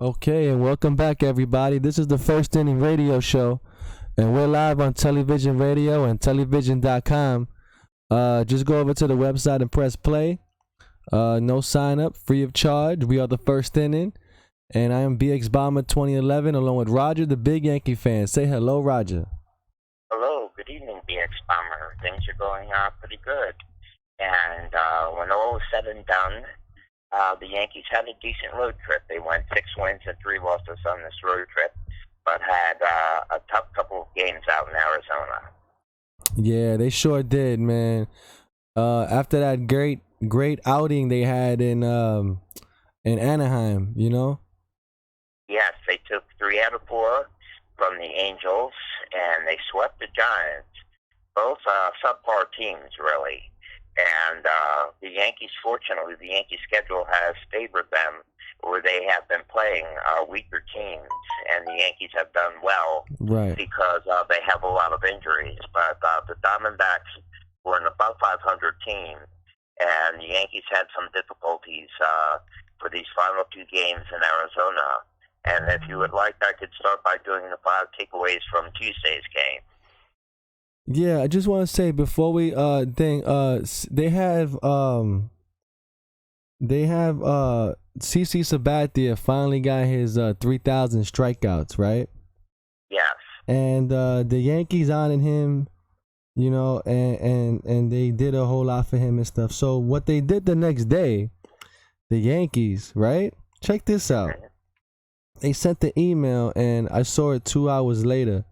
Okay, and welcome back, everybody. This is the First Inning Radio Show, and we're live on television, radio, and television.com. Just go over to the website and press play. No sign up, free of charge. We are the First Inning, and I am BX Bomber 2011 along with Roger, the big Yankee fan. Say hello, Roger. Hello, good evening, BX Bomber. Things are going pretty good. And when all was said and done, the Yankees had a decent road trip. They went 6 wins and 3 losses on this road trip, but had a tough couple of games out in Arizona. Yeah, they sure did, man. After that great outing they had in Anaheim, you know? Yes, they took 3 out of 4 from the Angels, and they swept the Giants. Both subpar teams, really. And the Yankees, fortunately, the Yankees schedule has favored them, where they have been playing weaker teams, and the Yankees have done well, right? Because they have a lot of injuries. But the Diamondbacks were an above 500 team, and the Yankees had some difficulties for these final 2 games in Arizona. And if you would like, I could start by doing the 5 takeaways from Tuesday's game. Yeah, I just want to say before we they have CC Sabathia finally got his 3,000 strikeouts, right? Yes. And the Yankees honored him, you know, and they did a whole lot for him and stuff. So what they did the next day, the Yankees, right? Check this out. They sent the email, and I saw it 2 hours later.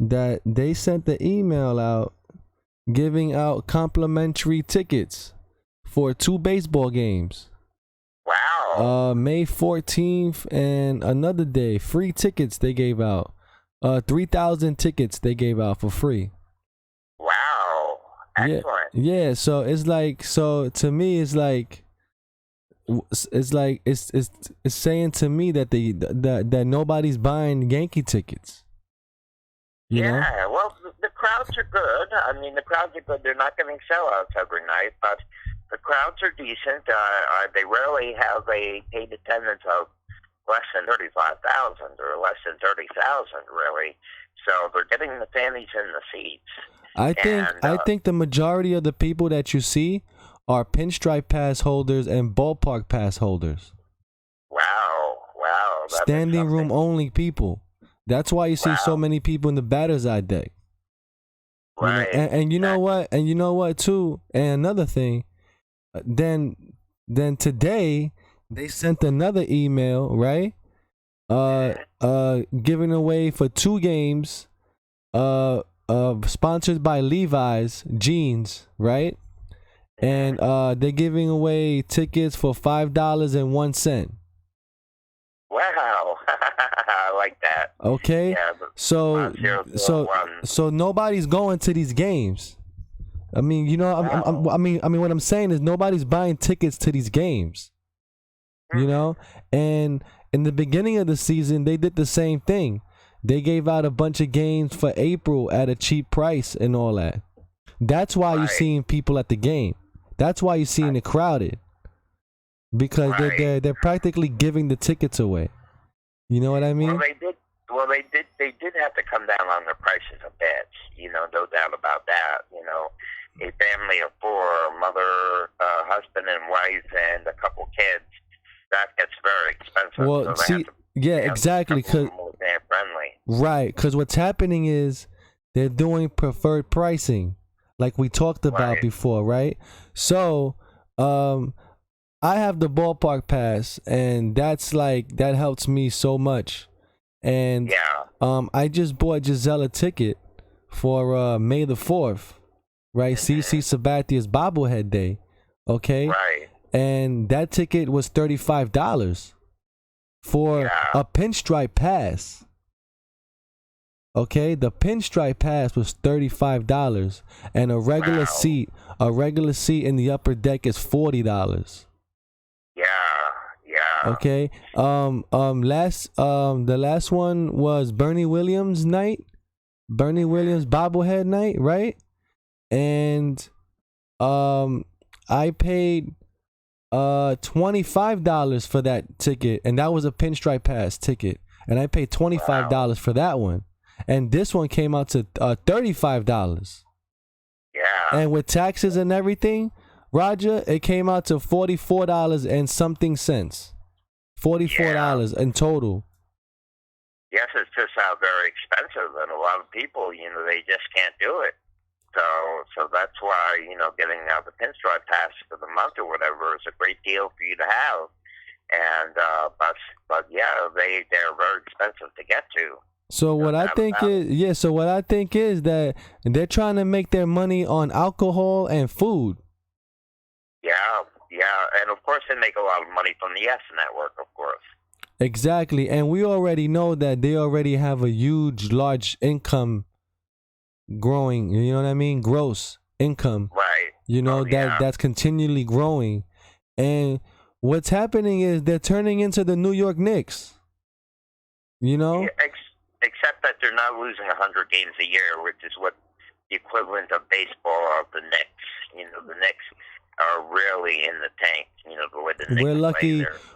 That they sent the email out giving out complimentary tickets for 2 baseball games. Wow. May 14th and another day, free tickets they gave out. 3,000 tickets they gave out for free. Wow. Excellent. Yeah, so it's like, so to me it's saying to me that that nobody's buying Yankee tickets. You know? Well, the crowds are good. I mean, the crowds are good. They're not getting sellouts every night, but the crowds are decent. They rarely have a paid attendance of less than 35,000 or less than 30,000, really. So they're getting the fannies in the seats. I think the majority of the people that you see are pinstripe pass holders and ballpark pass holders. Wow. Standing room only people. That's why you see so many people in the batter's eye deck. Right. You know? And you know what? And you know what too? And another thing, then today they sent another email, right? Giving away for 2 games, sponsored by Levi's jeans, right? And they're giving away tickets for $5.01. Wow. I like that. Okay. Yeah, so nobody's going to these games. I mean, you know, I mean, what I'm saying is nobody's buying tickets to these games. You know, and in the beginning of the season, they did the same thing. They gave out a bunch of games for April at a cheap price and all that. That's why you're seeing people at the game. That's why you're seeing it crowded. Because they're practically giving the tickets away. You know what I mean? Well, they did have to come down on their prices a bit. You know, no doubt about that. You know, a family of 4, mother, husband and wife, and a couple kids, that gets very expensive. Well, so exactly. Because what's happening is they're doing preferred pricing, like we talked about before, right? So, I have the ballpark pass, and that helps me so much. And I just bought Giselle a ticket for May the 4th, right? CC Sabathia's bobblehead day, okay? Right. And that ticket was $35 for a pinstripe pass. Okay, the pinstripe pass was $35, and a regular seat in the upper deck is $40. Okay. The last one was Bernie Williams night. Bernie Williams bobblehead night, right? And I paid $25 for that ticket, and that was a pinstripe pass ticket, and I paid $25 for that one, and this one came out to $35. Yeah. And with taxes and everything, Roger, it came out to $44 and something cents. $44 in total. Yes, it's just very expensive, and a lot of people, they just can't do it. So that's why, getting the pinstripe pass for the month or whatever is a great deal for you to have. And but yeah, they're very expensive to get to. So what I think is that they're trying to make their money on alcohol and food. Yeah, and of course they make a lot of money from the Yes Network, of course. Exactly, and we already know that they already have a large income growing, you know what I mean? Gross income. Right. That's continually growing. And what's happening is they're turning into the New York Knicks. Yeah, except that they're not losing 100 games a year, which is what the equivalent of baseball of the Knicks. The Knicks are really in the tank. The way the Knicks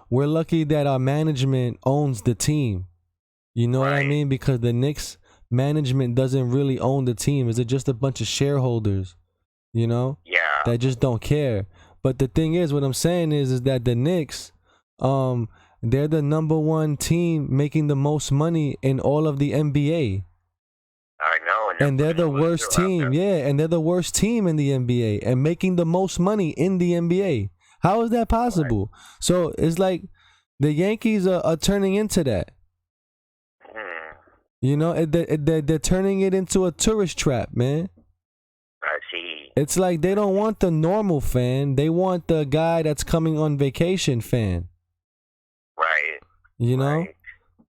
We're lucky that our management owns the team. You know what I mean? Because the Knicks management doesn't really own the team. Is it just a bunch of shareholders? Yeah. That just don't care. But the thing is, what I'm saying is that the Knicks, they're the number one team making the most money in all of the NBA. I know. And they're the worst team. Yeah, and they're the worst team in the NBA and making the most money in the NBA. How is that possible? Right. So it's like the Yankees are turning into that. They're turning it into a tourist trap, man. I see. It's like they don't want the normal fan. They want the guy that's coming on vacation fan. Right. Right.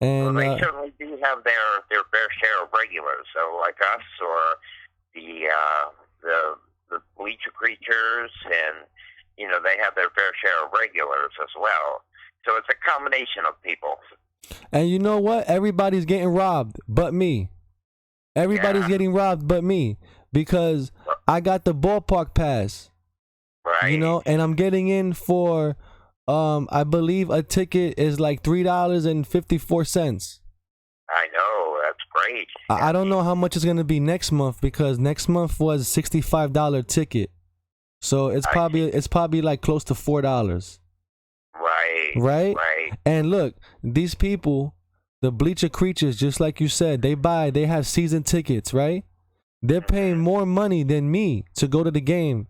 And they certainly do have their fair share of regulars. So like us or the bleacher creatures, and they have their fair share of regulars as well. So it's a combination of people. And you know what? Everybody's getting robbed but me. Everybody's getting robbed but me because I got the ballpark pass. Right. And I'm getting in for I believe a ticket is like $3.54. I know, that's great. I don't know how much it's gonna be next month because next month was a $65 ticket, so it's probably like close to $4. Right. And look, these people, the bleacher creatures, just like you said, they have season tickets, right? They're paying more money than me to go to the game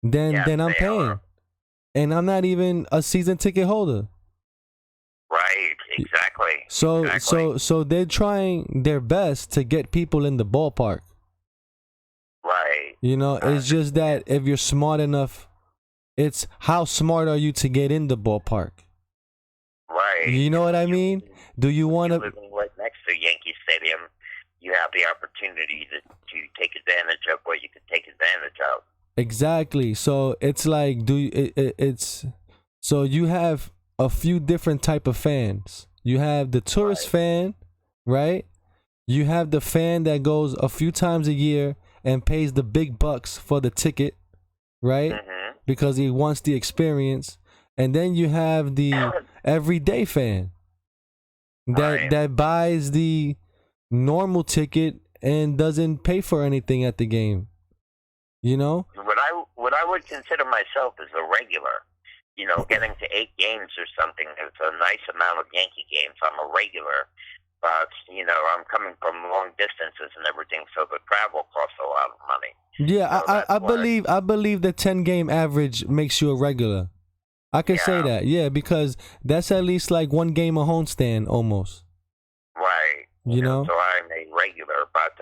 than I'm paying. And I'm not even a season ticket holder. Right, exactly. So they're trying their best to get people in the ballpark. Right. It's just that if you're smart enough, it's how smart are you to get in the ballpark? Right. You know what I mean? Do you want to living right next to Yankee Stadium? You have the opportunity to take advantage of what you can take advantage of. Exactly. So it's like so you have a few different type of fans. You have the tourist fan, right? You have the fan that goes a few times a year and pays the big bucks for the ticket, right? Mm-hmm. Because he wants the experience. And then you have the everyday fan that buys the normal ticket and doesn't pay for anything at the game. What I would consider myself as a regular, getting to 8 games or something. It's a nice amount of Yankee games. I'm a regular, but I'm coming from long distances and everything, so the travel costs a lot of money. Yeah, I believe the 10-game average makes you a regular. I can say that, because that's at least like 1 game a homestand almost. Right. So I'm a regular, but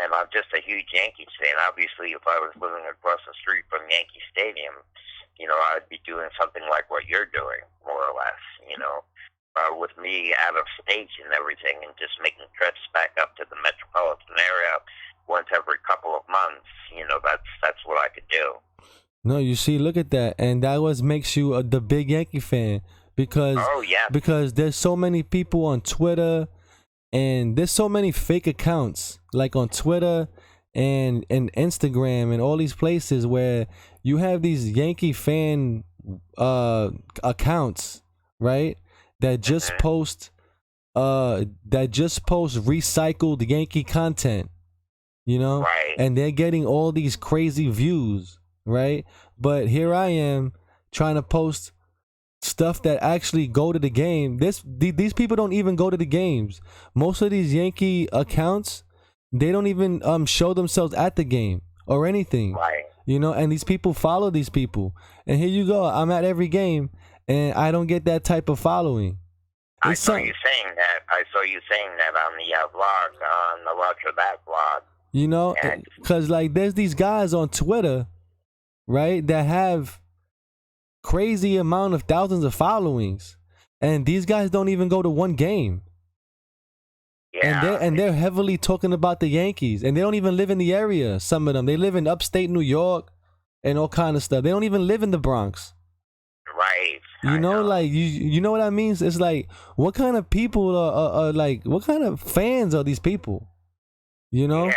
and I'm just a huge Yankees fan. Obviously, if I was living across the street from Yankee Stadium, I'd be doing something like what you're doing, more or less, with me out of state and everything, and just making trips back up to the metropolitan area once every couple of months. That's what I could do. No, you see, look at that, and that makes you the big Yankee fan because there's so many people on Twitter, and there's so many fake accounts like on Twitter and Instagram and all these places where you have these Yankee fan accounts, right? That just post recycled Yankee content, Right. and they're getting all these crazy views, right? But here I am trying to post stuff that actually go to the game. These people don't even go to the games. Most of these Yankee accounts, they don't even show themselves at the game or anything. Right. And these people follow these people. And here you go, I'm at every game and I don't get that type of following. I saw you saying that on the vlog, on the Roger That vlog. Because like there's these guys on Twitter, right, that have crazy amount of thousands of followings, and these guys don't even go to one game. Yeah. And they're heavily talking about the Yankees, and they don't even live in the area. Some of them, they live in upstate New York and all kind of stuff. They don't even live in the Bronx. Right. Like you know what I mean? It's like, what kind of people are like, what kind of fans are these people? Yeah.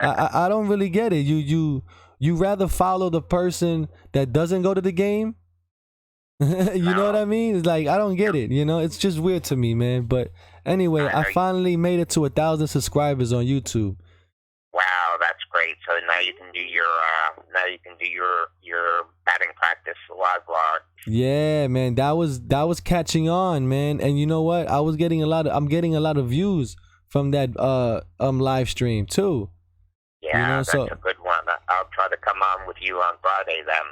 I don't really get it. You rather follow the person that doesn't go to the game? You know what I mean? It's like, I don't get it. It's just weird to me, man. But anyway, I finally made it to 1,000 subscribers on YouTube. Wow, that's great. So now you can do your batting practice live vlog. Yeah, man, that was catching on, man. And you know what? I'm getting a lot of views from that live stream too. Yeah, that's a good one. I'll try to come on with you on Friday then.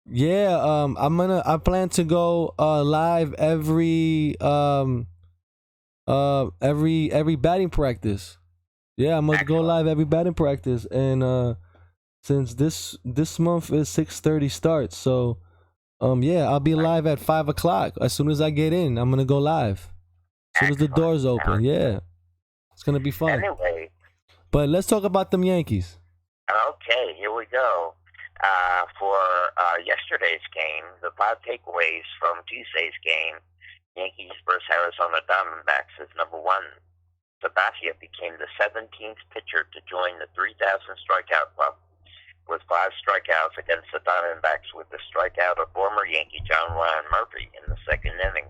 Yeah, I plan to go live every batting practice. Yeah, I'm gonna go live every batting practice, and since this month is 6:30 start, so yeah, I'll be live at 5:00. As soon as I get in, I'm gonna go live. As soon as the doors open, yeah, it's gonna be fun. Anyway, but let's talk about them Yankees. Okay, here we go. For yesterday's game, the 5 takeaways from Tuesday's game, Yankees versus Arizona Diamondbacks is number 1. Sabathia became the 17th pitcher to join the 3,000 strikeout club with 5 strikeouts against the Diamondbacks, with the strikeout of former Yankee John Ryan Murphy in the 2nd inning.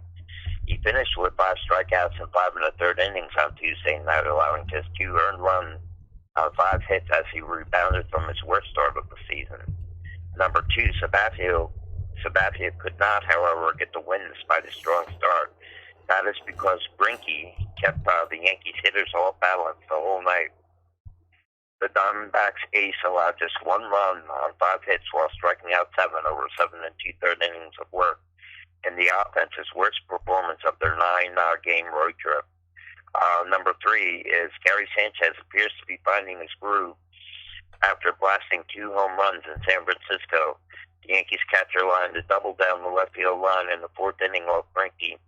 He finished with 5 strikeouts and 5 1/3 innings on Tuesday night, allowing just 2 earned runs on 5 hits as he rebounded from his worst start of the season. Number 2, Sabathia could not, however, get the win despite a strong start. That is because Brinky kept the Yankees hitters off balance the whole night. The Diamondbacks ace allowed just 1 run on 5 hits while striking out 7 over 7 2/3 innings of work, in the offense's worst performance of their 9-game road trip. Number 3 is Gary Sanchez appears to be finding his groove after blasting 2 home runs in San Francisco. The Yankees catcher lined a double down the left field line in the 4th inning off Brinky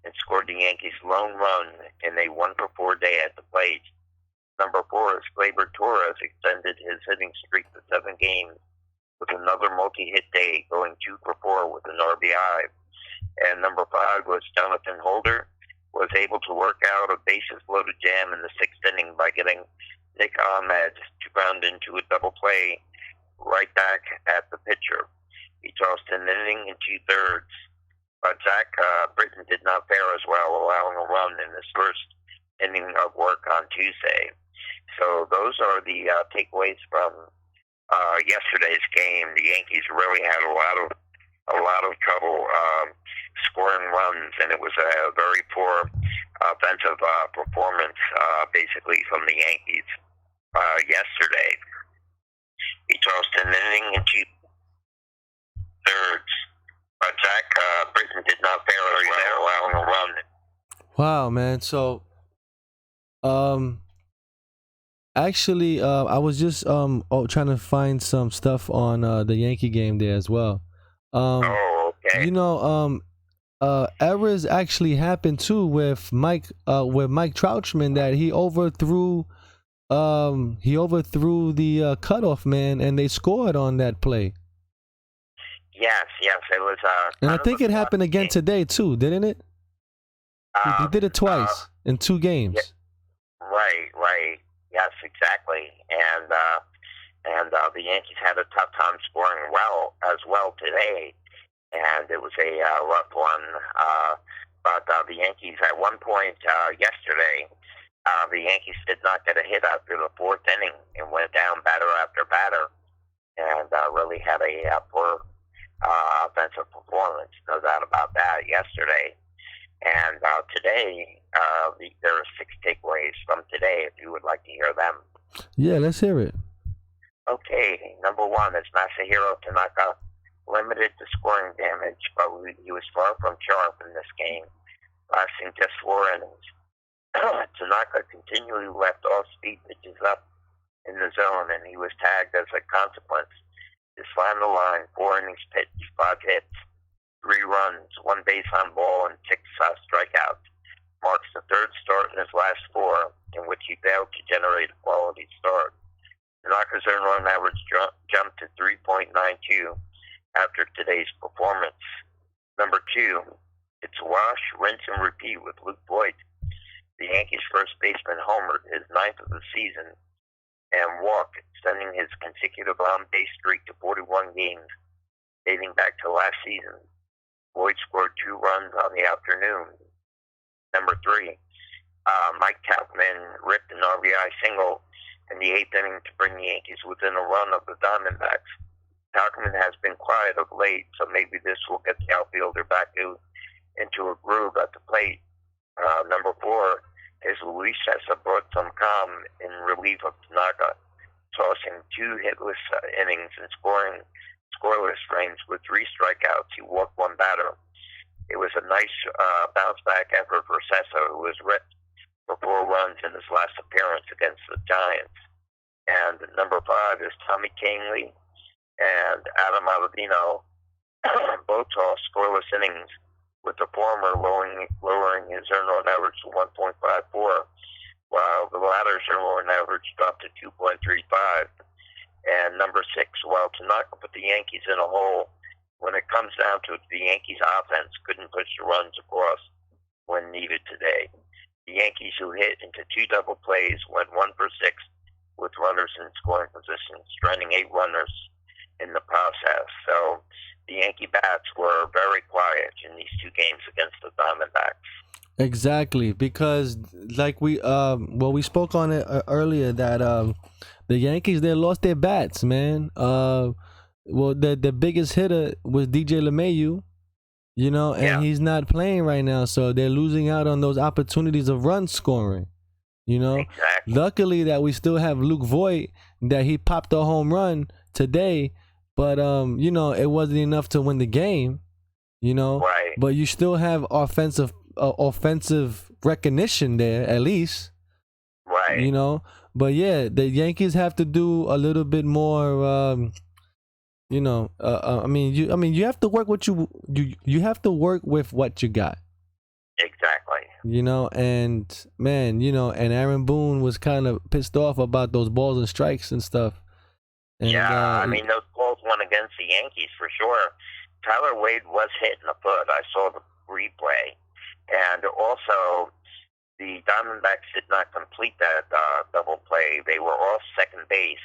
and scored the Yankees' lone run in a 1-for-4 day at the plate. Number 4 is Gleyber Torres extended his hitting streak to 7 games with another multi-hit day, going 2-for-4 with an RBI. And number 5 was Jonathan Holder, was able to work out a bases-loaded jam in the 6th inning by getting Nick Ahmed to ground into a double play right back at the pitcher. He tossed an inning in 2/3, but Zach Britton did not fare as well, allowing a run in his first inning of work on Tuesday. So those are the takeaways from yesterday's game. The Yankees really had a lot of trouble scoring runs, and it was a very poor offensive performance, basically, from the Yankees yesterday. He tossed an inning in 2/3, but Zach Britton did not fare as well, allowing a run. Wow, man. So, actually, I was just trying to find some stuff on the Yankee game there as well. Okay. Errors actually happened too with Mike Troutman, that he overthrew the cutoff man, and they scored on that play. Yes, it was. And I think it happened again today too, didn't it? He did it twice in 2 games. Yeah, right. Yes, exactly. And and the Yankees had a tough time scoring well today, and it was a rough one. But the Yankees, at one point yesterday, the Yankees did not get a hit after the fourth inning and went down batter after batter, and really had a poor offensive performance, no doubt about that, yesterday. And today, there are 6 takeaways from today, if you would like to hear them. Yeah, let's hear it. Okay, number 1 is Masahiro Tanaka limited the scoring damage, but he was far from sharp in this game, lasting just 4 innings. Tanaka continually left off-speed pitches up in the zone, and he was tagged as a consequence. His final line, 4 innings pitched, 5 hits, 3 runs, 1 base on ball, and 6 strikeouts, marks the 3rd start in his last 4 in which he failed to generate a quality start. Tanaka's earned run average jumped to 3.92 after today's performance. Number 2, it's wash, rinse, and repeat with Luke Voigt. The Yankees' first baseman homered, his 9th of the season, and walked, extending his consecutive on-base streak to 41 games, dating back to last season. Voigt scored 2 runs on the afternoon. Number 3, Mike Tauchman ripped an RBI single in the 8th inning to bring the Yankees within a run of the Diamondbacks. Tauchman has been quiet of late, so maybe this will get the outfielder back into a groove at the plate. Number 4 is Luis Cessa brought some calm in relief of Tanaka, tossing 2 hitless innings and scoreless frames with 3 strikeouts. He walked 1 batter. It was a nice bounce-back effort for Cessa, who was ripped for 4 runs in his last appearance against the Giants. And number 5 is Tommy Kahnle and Adam Aladino, both tossed scoreless innings, with the former lowering his earned run average to 1.54, while the latter's earned run average dropped to 2.35. And number 6, while Tanaka put the Yankees in a hole, when it comes down to it, the Yankees' offense couldn't push the runs across when needed today. The Yankees, who hit into 2 double plays, went 1 for 6 with runners in scoring position, stranding 8 runners in the process. So the Yankee bats were very quiet in these 2 games against the Diamondbacks. Exactly, because like we spoke on it earlier that the Yankees, they lost their bats, man. The biggest hitter was DJ LeMahieu, and he's not playing right now, so they're losing out on those opportunities of run scoring. Exactly. Luckily that we still have Luke Voigt, that he popped a home run today, but it wasn't enough to win the game. Right. But you still have offensive recognition there, at least. Right. But yeah, the Yankees have to do a little bit more. You have to work you have to work with what you got. Exactly. And man, and Aaron Boone was kind of pissed off about those balls and strikes and stuff. And, those balls went against the Yankees for sure. Tyler Wade was hit in the foot. I saw the replay. And also, the Diamondbacks did not complete that double play. They were off second base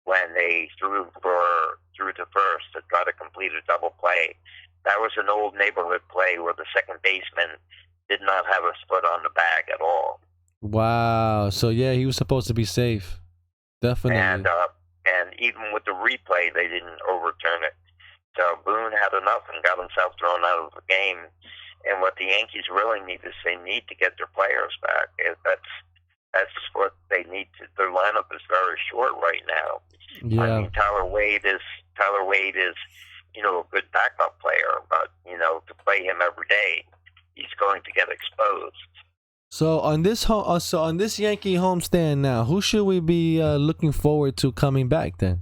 when they threw to first to try to complete a double play. That was an old neighborhood play where the second baseman did not have his foot on the bag at all. Wow. So, yeah, he was supposed to be safe. Definitely. And even with the replay, they didn't overturn it. So Boone had enough and got himself thrown out of the game. And what the Yankees really need is they need to get their players back. That's what they need to. Their lineup is very short right now. Yeah. I mean, Tyler Wade is a good backup player, but to play him every day, he's going to get exposed. So on this Yankee homestand now, who should we be looking forward to coming back then?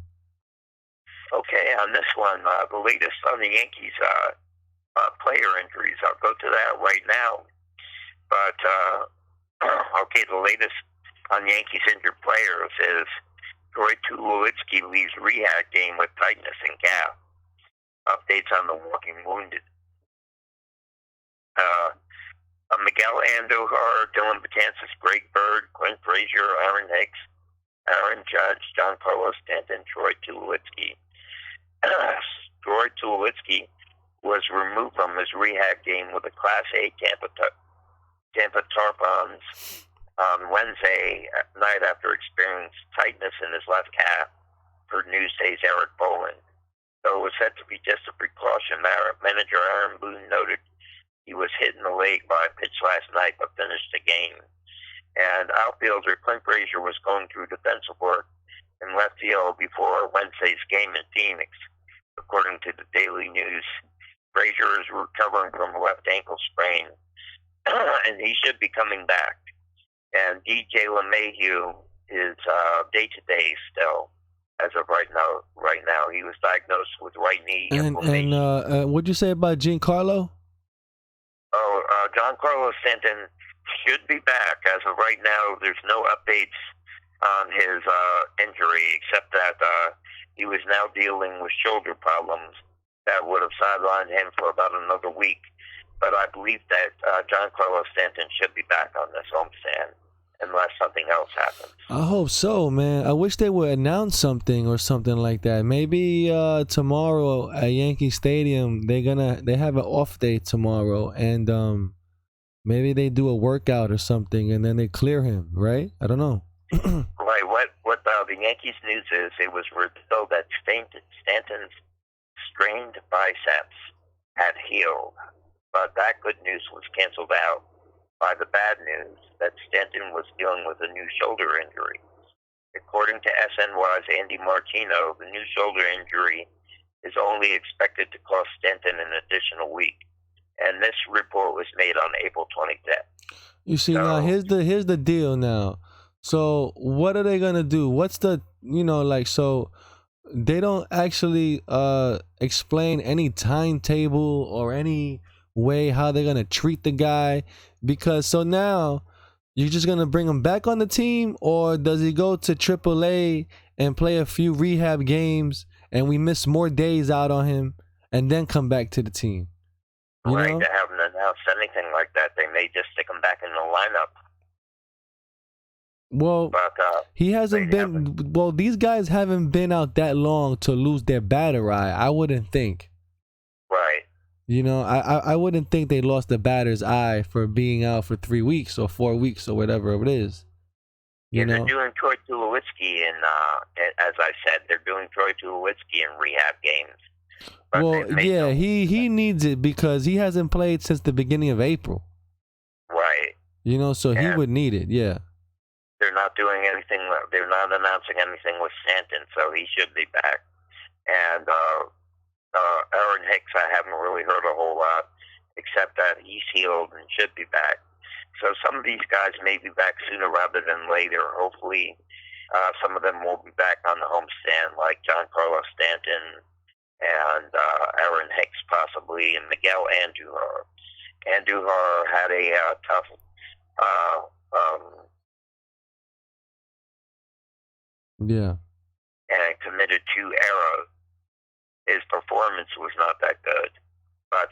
Okay, on this one, the latest on the Yankees player injuries. I'll go to that right now. But the latest on Yankees injured players is Troy Tulowitzki leaves rehab game with tightness in calf. Updates on the walking wounded. Miguel Andujar, Dylan Betances, Greg Bird, Clint Frazier, Aaron Hicks, Aaron Judge, Giancarlo Stanton, Troy Tulowitzki. Troy Tulowitzki was removed from his rehab game with a Class A Tampa Tarpons on Wednesday night after experiencing tightness in his left calf, per Newsday's Eric Boland. Though it was said to be just a precaution, manager Aaron Boone noted he was hit in the leg by a pitch last night but finished the game. And outfielder Clint Frazier was going through defensive work in left field before Wednesday's game in Phoenix. According to the Daily News, Frazier is recovering from a left ankle sprain, and he should be coming back. And DJ LeMahieu is day-to-day still, as of right now. He was diagnosed with right knee inflammation. And what'd you say about Giancarlo? Giancarlo Stanton should be back. As of right now, there's no updates on his injury, except that he was now dealing with shoulder problems that would have sidelined him for about another week. But I believe that Giancarlo Stanton should be back on this homestand unless something else happens. I hope so, man. I wish they would announce something or something like that. Maybe tomorrow at Yankee Stadium, they have an off day tomorrow, and maybe they do a workout or something, and then they clear him, right? I don't know. Right. What the Yankees news is, it was revealed that Stanton's strained biceps had healed, but that good news was canceled out by the bad news that Stanton was dealing with a new shoulder injury. According to SNY's Andy Martino, the new shoulder injury is only expected to cost Stanton an additional week, and this report was made on April 25th. You see, now here's the deal now. So what are they gonna do? What's the so they don't actually explain any timetable or any way how they're gonna treat the guy, because so now you're just gonna bring him back on the team, or does he go to AAA and play a few rehab games and we miss more days out on him and then come back to the team? You right, know? They haven't announced anything like that. They may just stick him back in the lineup. Well, but, he hasn't been. Well, these guys haven't been out that long to lose their batter eye. I wouldn't think. Right. I wouldn't think they lost the batter's eye for being out for 3 weeks or 4 weeks or whatever it is. They're doing Troy Tulowitzki as I said, they're doing Troy Tulowitzki in rehab games. But well, yeah, he needs it because he hasn't played since the beginning of April. Right. So he would need it, yeah. They're not doing anything. They're not announcing anything with Stanton, so he should be back. And Aaron Hicks, I haven't really heard a whole lot, except that he's healed and should be back. So some of these guys may be back sooner rather than later. Hopefully, some of them will be back on the homestand, like Giancarlo Stanton and Aaron Hicks possibly, and Miguel Andujar. Andujar had a tough and committed 2 errors. His performance was not that good, but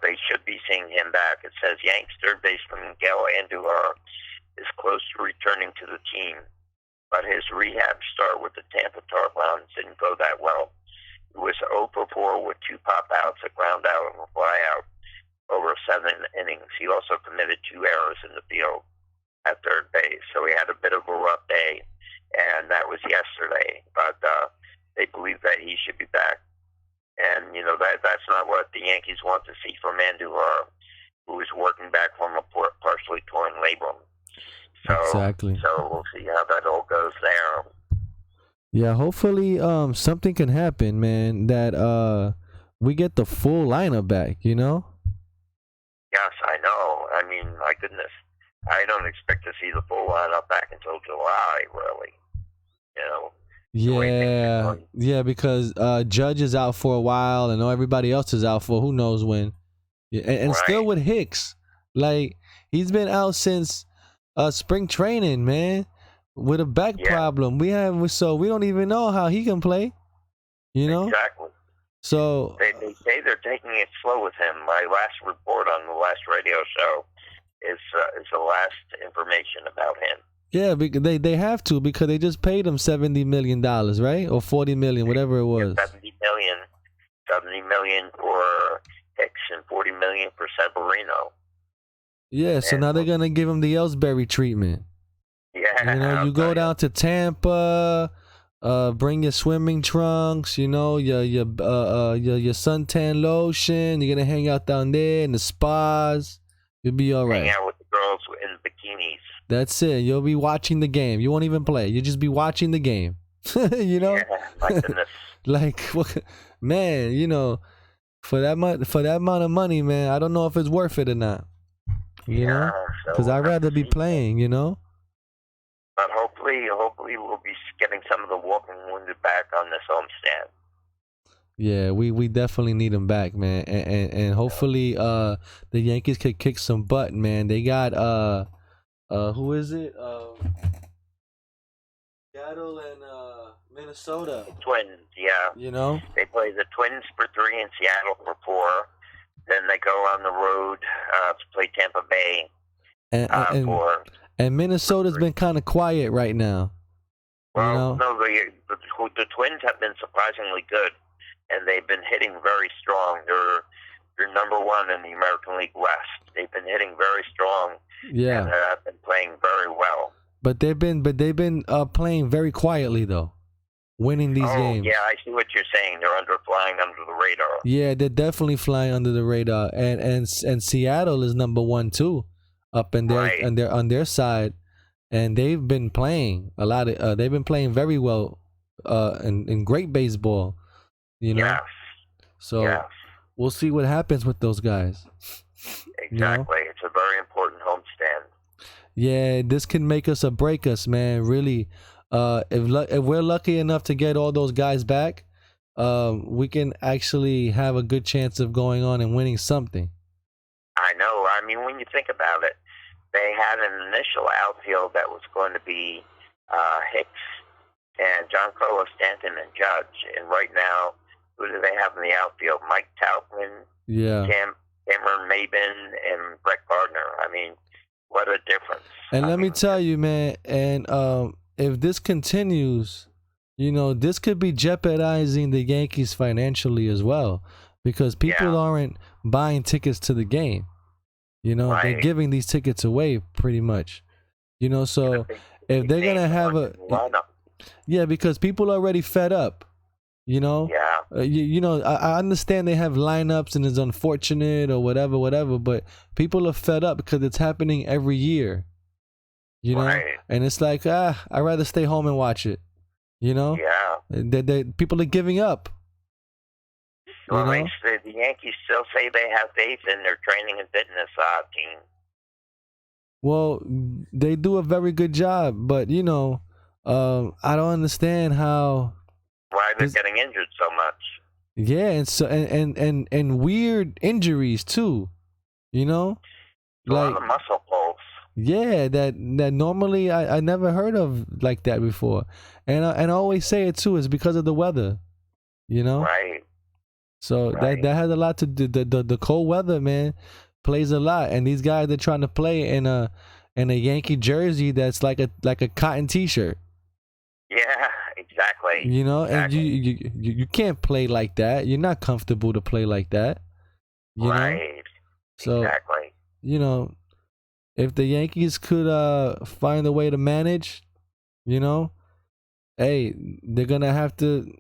they should be seeing him back. It says Yanks third baseman Miguel Andujar is close to returning to the team, but his rehab start with the Tampa Tarpons didn't go that well. He was 0 for 4 with 2 pop outs, a ground out, and a fly out over 7 innings. He also committed 2 errors in the field at third base, so he had a bit of a rough day, and that was yesterday. But they believe that he should be back. And, that's not what the Yankees want to see from Andujar, who is working back from a partially torn labrum. So, exactly. So we'll see how that all goes there. Yeah, hopefully something can happen, man, that we get the full lineup back, Yes, I know. I mean, my goodness. I don't expect to see the full lineup back until July, really. Yeah, because Judge is out for a while, and everybody else is out for who knows when. Yeah, and right. Still with Hicks, like he's been out since spring training, man, with a back problem. We don't even know how he can play. Exactly. So they say they're taking it slow with him. My last report on the last radio show is the last information about him. Yeah, because they have to, because they just paid him $70 million, right? Or $40 million, whatever it was. 70 million for Hicks and 40 million for Severino. Yeah, so now they're gonna give him the Ellsbury treatment. Yeah, you know, you go down to Tampa, bring your swimming trunks, you know, your suntan lotion. You're gonna hang out down there in the spas. You'll be all right. Hang out with the girls in bikinis. That's it. You'll be watching the game. You won't even play. You'll just be watching the game. You know, my goodness. Like, man, you know, for that amount of money, man, I don't know if it's worth it or not. You know, because I'd rather be playing. You know. But hopefully we'll be getting some of the walking wounded back on this homestand. Yeah, we definitely need them back, man, and hopefully the Yankees could kick some butt, man. They got who is it? Seattle and Minnesota. Twins, yeah. You know, they play the Twins for 3 and Seattle for 4. Then they go on the road to play Tampa Bay and Minnesota's been kind of quiet right now. Well, you know? No, the Twins have been surprisingly good, and they've been hitting very strong. They're number 1 in the American League West. They've been hitting very strong. Yeah, and have been playing very well. But they've been playing very quietly though, winning these games. Yeah, I see what you're saying. They're flying under the radar. Yeah, they're definitely flying under the radar, and Seattle is number 1 too, up in their and they're on their side, and they've been playing a lot of. They've been playing very well, in great baseball, you know. Yes. So we'll see what happens with those guys. Exactly, you know? It's a very important homestand. Yeah, this can make us or break us, man. Really, if we're lucky enough to get all those guys back, we can actually have a good chance of going on and winning something. I know. I mean, when you think about it, they had an initial outfield that was going to be Hicks and Giancarlo Stanton and Judge, and right now, who do they have in the outfield? Mike Tauchman, Cameron Maybin, and Brett Gardner. I mean, what a difference. And let me tell you, man, and if this continues, you know, this could be jeopardizing the Yankees financially as well, because people aren't buying tickets to the game. You know, they're giving these tickets away pretty much. You know, so if they're going to have because people are already fed up. You know, you know, I understand they have lineups and it's unfortunate or whatever, but people are fed up because it's happening every year. You know, and it's like, I'd rather stay home and watch it. You know, people are giving up. Well, the Yankees still say they have faith in their training and fitness team. Well, they do a very good job, but you know, I don't understand why they're getting injured so much. Yeah, and so and weird injuries too. You know, a lot of muscle pulls. Yeah, that normally I never heard of like that before, and I always say it too. It's because of the weather. You know, right. So that has a lot to do. The cold weather, man, plays a lot, and these guys are trying to play in a Yankee jersey that's like a cotton T-shirt. Yeah, exactly. You know, and you can't play like that. You're not comfortable to play like that. You know? So, exactly. You know, if the Yankees could find a way to manage, you know, hey, they're gonna have to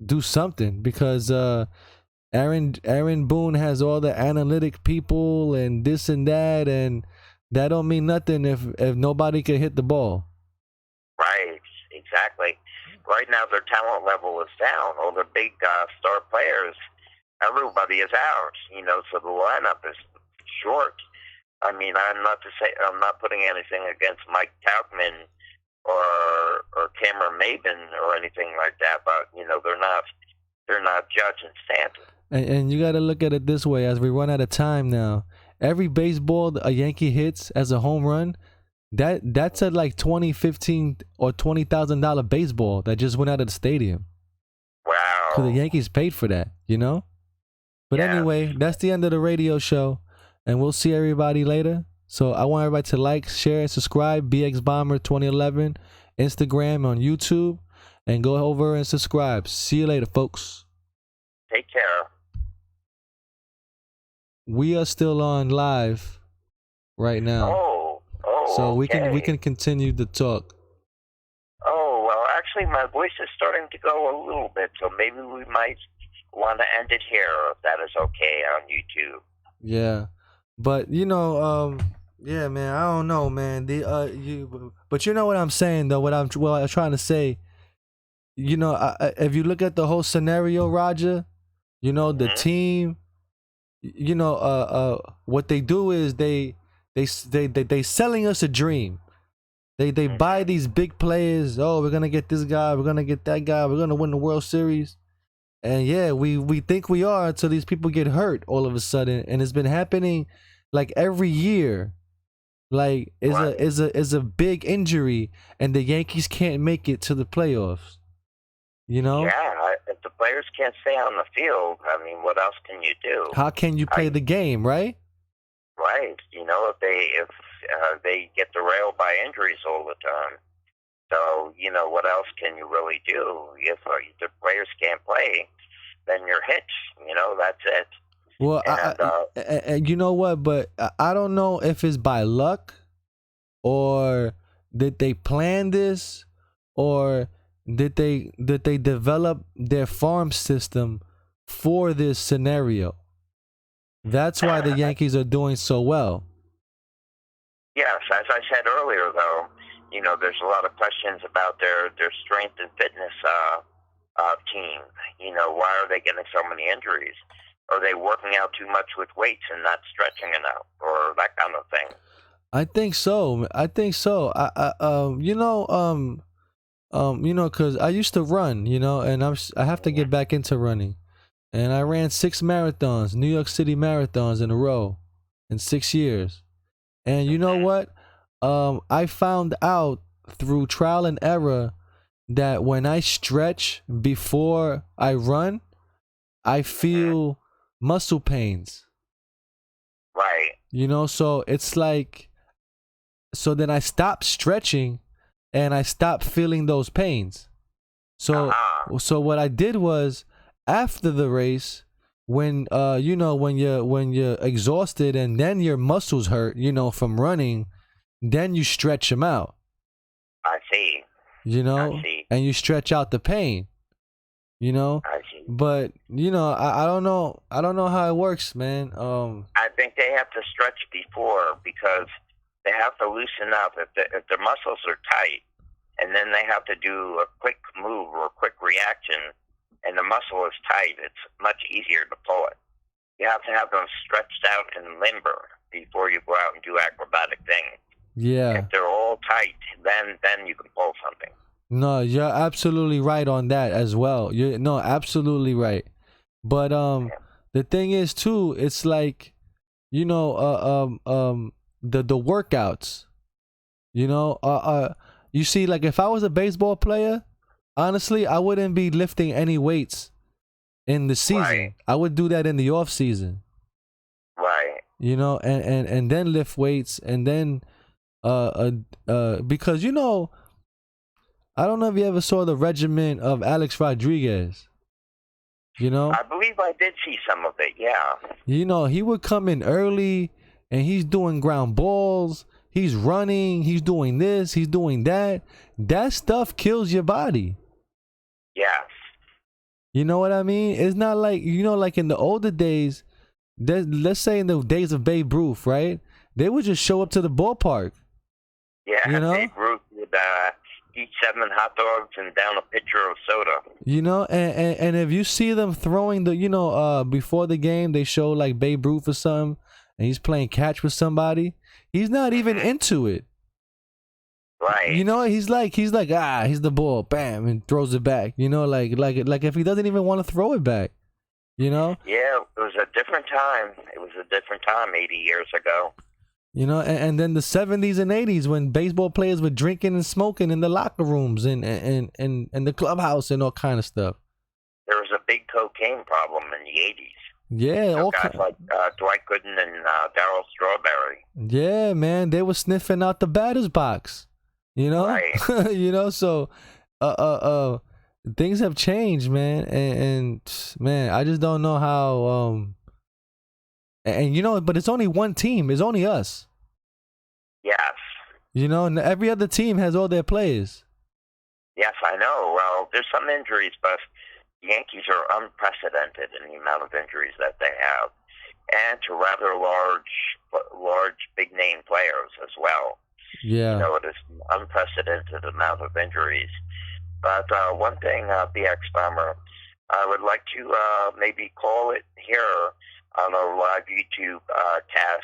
do something, because Aaron Boone has all the analytic people and this and that don't mean nothing if nobody can hit the ball. Right. Exactly. Right now, their talent level is down. All the big star players, everybody is out. You know, so the lineup is short. I mean, I'm not putting anything against Mike Tauchman or Cameron Maybin or anything like that, but you know, they're not Judge and Stanton. And you got to look at it this way: as we run out of time now, every baseball a Yankee hits as a home run, that's a like $20, $15, or $20,000 baseball that just went out of the stadium. Wow! So the Yankees paid for that, you know. But anyway, that's the end of the radio show, and we'll see everybody later. So I want everybody to like, share, and subscribe. BX Bomber 2011, Instagram, on YouTube, and go over and subscribe. See you later, folks. Take care. We are still on live right now. So we can continue to talk. Oh, well, actually, my voice is starting to go a little bit, so maybe we might want to end it here if that is okay on YouTube. Yeah, but yeah, man, I don't know, man. But you know what I'm saying though. What I'm trying to say. If you look at the whole scenario, Roger, the team, what they do is they selling us a dream. They buy these big players. Oh, we're gonna get this guy. We're gonna get that guy. We're gonna win the World Series. And yeah, we think we are until these people get hurt all of a sudden, and it's been happening like every year. Like is a big injury, and the Yankees can't make it to the playoffs. Yeah, if the players can't stay on the field, I mean, what else can you do? How can you play the game, right? Right. If they get derailed by injuries all the time. So, what else can you really do? If the players can't play, then you're hit. That's it. Well, and you know what? But I don't know if it's by luck or did they plan this or did they develop their farm system for this scenario. That's why the Yankees are doing so well. Yes, as I said earlier, though, there's a lot of questions about their strength and fitness team. Why are they getting so many injuries? Are they working out too much with weights and not stretching enough, or that kind of thing? I think so. Because I used to run, and I have to get back into running, and I ran 6 marathons, New York City marathons in a row, in 6 years, and you know what? I found out through trial and error that when I stretch before I run, I feel muscle pains. Right. So it's like, so then I stop stretching and I stop feeling those pains. So what I did was after the race, when when you're exhausted and then your muscles hurt, from running, then you stretch them out. I see. I see. And you stretch out the pain. I see. But I don't know how it works, man. I think they have to stretch before because they have to loosen up. If the muscles are tight, and then they have to do a quick move or a quick reaction, and the muscle is tight, it's much easier to pull it. You have to have them stretched out and limber before you go out and do acrobatic things. Yeah. If they're all tight, then you can pull something. No, you're absolutely right on that as well. You're absolutely right. But the thing is too, it's like, the workouts. You see, like if I was a baseball player, honestly, I wouldn't be lifting any weights in the season. Right. I would do that in the off season. Right. And then lift weights and then because I don't know if you ever saw the regimen of Alex Rodriguez. I believe I did see some of it, yeah. He would come in early and he's doing ground balls, he's running, he's doing this, he's doing that. That stuff kills your body. Yes. You know what I mean? It's not like, like in the older days, let's say in the days of Babe Ruth, right? They would just show up to the ballpark. Yeah, Babe Ruth would eat 7 hot dogs and down a pitcher of soda. And if you see them throwing the, before the game, they show like Babe Ruth or something, and he's playing catch with somebody. He's not even into it. Right. He's like, he's the ball, bam, and throws it back. Like if he doesn't even want to throw it back. Yeah, it was a different time. It was a different time 80 years ago. And then the 70s and 80s when baseball players were drinking and smoking in the locker rooms and the clubhouse and all kind of stuff. There was a big cocaine problem in the 80s. Yeah, guys like Dwight Gooden and Darryl Strawberry. Yeah, man, they were sniffing out the batter's box. You know, Right. you know. So, things have changed, man, and man, I just don't know how. And you know, but it's only one team. It's only us. Yes. You know, and every other team has all their players. Yes, I know. Well, there's some injuries, but the Yankees are unprecedented in the amount of injuries that they have, and to rather large, big-name players as well. Yeah. You know, it is an unprecedented amount of injuries. But one thing, BX Bomber, I would like to maybe call it here on a live YouTube cast,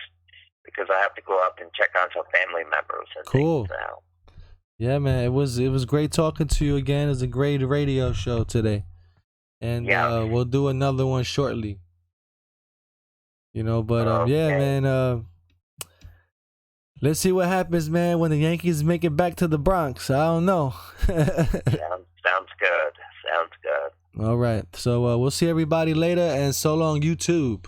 because I have to go up and check on some family members and Cool. things now. Yeah, man, it was great talking to you again. It's a great radio show today, and we'll do another one shortly. You know, but Okay. yeah, man. Let's see what happens, man, when the Yankees make it back to the Bronx. I don't know. Sounds good. Sounds good. All right, so we'll see everybody later, and so long, YouTube.